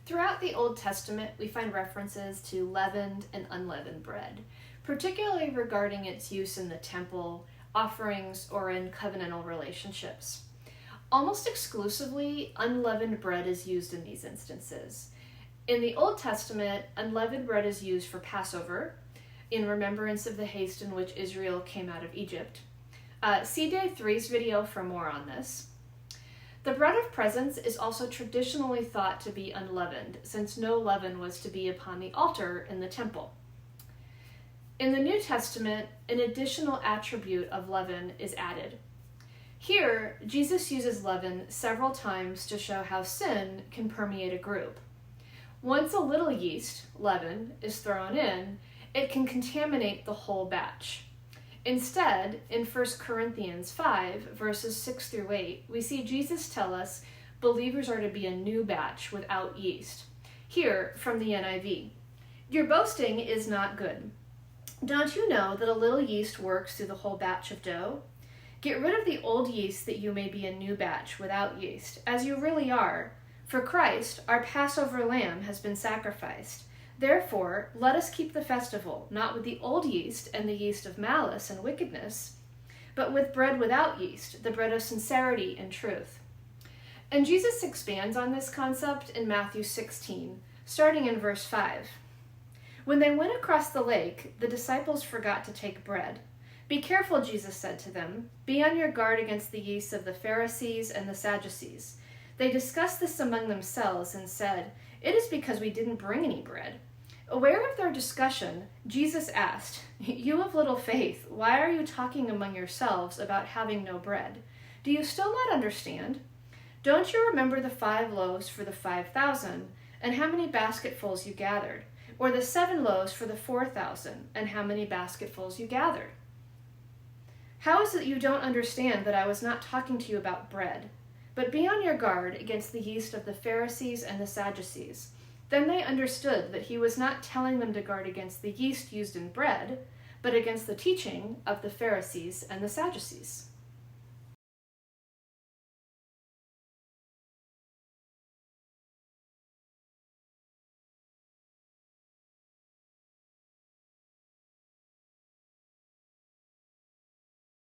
Throughout the Old Testament, we find references to leavened and unleavened bread, particularly regarding its use in the temple, offerings, or in covenantal relationships. Almost exclusively, unleavened bread is used in these instances. In the Old Testament, unleavened bread is used for Passover, in remembrance of the haste in which Israel came out of Egypt. See Day 3's video for more on this. The bread of presence is also traditionally thought to be unleavened, since no leaven was to be upon the altar in the temple. In the New Testament, an additional attribute of leaven is added. Here, Jesus uses leaven several times to show how sin can permeate a group. Once a little yeast, leaven, is thrown in, it can contaminate the whole batch. Instead, in 1 Corinthians 5, verses 6 through 8, we see Jesus tell us believers are to be a new batch without yeast. Here, from the NIV, "Your boasting is not good. Don't you know that a little yeast works through the whole batch of dough? Get rid of the old yeast that you may be a new batch without yeast, as you really are. For Christ, our Passover lamb, has been sacrificed. Therefore, let us keep the festival, not with the old yeast and the yeast of malice and wickedness, but with bread without yeast, the bread of sincerity and truth." And Jesus expands on this concept in Matthew 16, starting in verse 5. "When they went across the lake, the disciples forgot to take bread. 'Be careful,' Jesus said to them. 'Be on your guard against the yeast of the Pharisees and the Sadducees.' They discussed this among themselves and said, 'It is because we didn't bring any bread.' Aware of their discussion, Jesus asked, 'You of little faith, why are you talking among yourselves about having no bread? Do you still not understand? Don't you remember the 5 loaves for the 5,000, and how many basketfuls you gathered? Or the 7 loaves for the 4,000, and how many basketfuls you gathered? How is it you don't understand that I was not talking to you about bread? But be on your guard against the yeast of the Pharisees and the Sadducees.' Then they understood that he was not telling them to guard against the yeast used in bread, but against the teaching of the Pharisees and the Sadducees."